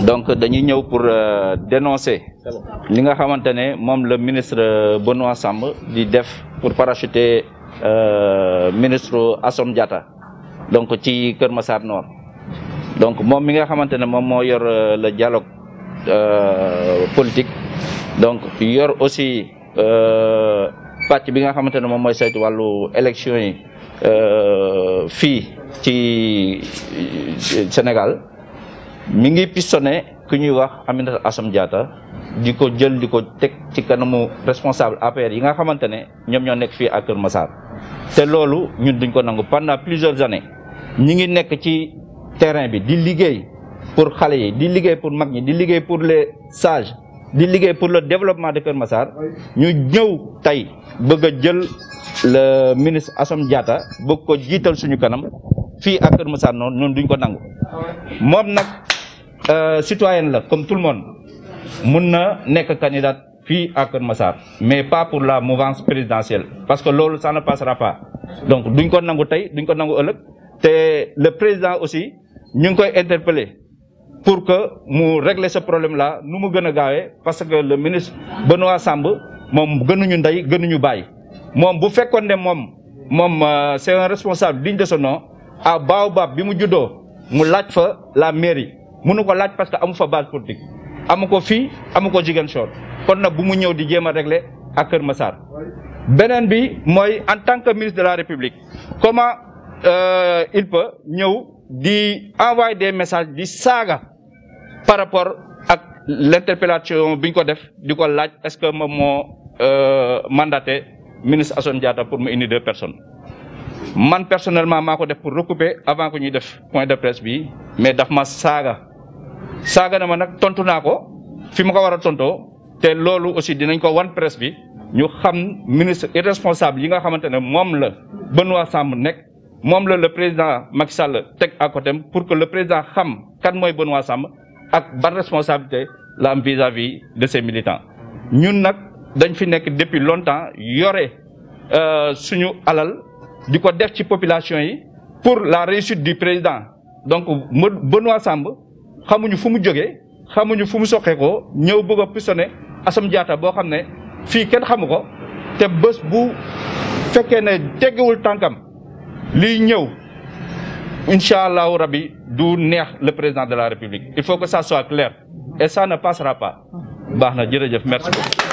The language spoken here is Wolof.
donc dañuy ñëw pour dénoncer li nga xamante ne moom le ministre Benoît Sambou di def pour parachuter ministre Assome Diatta donc ci Kër Massar Nord. Donc moom mi nga xamante ne moom moo yor le dialogue politique donc yor aussi pàcc bi nga xamante ne moom mooy saytu wàllu élection yi fii ci Sénégal mi ngi pistonné ku ñuy wax Aminata Assome Diatta di ko jël di ko teg ci kanamu responsable APR yi nga xamante ne ñoom ñoo nekk fii à Kër Massar te loolu ñun duñ ko nangu. Pendant plusieurs années ñi ngi nekk ci terrain bi di liggéey pour xale yi di liggéey pour mag ñi di liggéey pour les sages di liggéey pour le développement de Kër Massar ñu ñëw tey bëgg a jël le ministre Assome Diatta bëgg ko jiital suñu kanam fii ak Kër Massar noonu ñun duñ ko nangu. moom nag citoyen la comme tout le monde mun na nekk candidat fii à Kër Massar mais pas pour la mouvance présidentielle parce que loolu ça ne passera pas. Donc duñ ko nangu tey duñ ko nangu ëllëg te le président aussi ñu ngi koy interpeller pour que mu régler ce problème là nu mu gën a gaawee parce que le ministre Benoît Sambou moom gënuñu ndey gënuñu bàyyi. moom bu fekkoon ne moom c'est un responsable digne de son nom à Baobab bi mu juddoo mu laaj fa la mairie mënu ko laaj parce que amu fa base politique amu ko fii amu ko Ziguinchor kon nag bu mu ñëw di jéem a régler ak Kër Massar. beneen bi mooy en tant que ministre de la République comment il peut ñëw di envoyer des messages di saaga par rapport ak l'interpellation bi ñu ko def di ko laaj est-ce que moom moo mandaté ministre Assome Diatta pour mu indi 2 personnes. man personnellement maa ko def pour recouper avant que ñuy def point de presse bi mais daf ma saaga na ma nag tontu naa ko fi ma ko war a tontoo te loolu aussi dinañ ko wan presse bi ñu xam ministre irresponsable yi nga xamante ne moom la Benoît Sambou nekk moom la le président Macky Sall teg à côté pour que le président xam kan mooy Benoît Sambou ak ban responsabilité la am vis-à-vis de ses militants. ñun nag dañ fi nekk depuis longtemps yore suñu alal di ko def ci population yi pour la réussite du président donc Benoît Sambou xamuñu fu mu jógee xamuñu fu mu soqeekoo ñëw bëgg a pistonné Assome Diatta boo xam ne fii kenn xamu ko te bés bu fekkee ne teggewul tànkam liy ñëw incha allahu rabbi du neex le président de la République il faut que ça soit clair et ça ne passera pas. baax na jërëjëf merci beaucoup.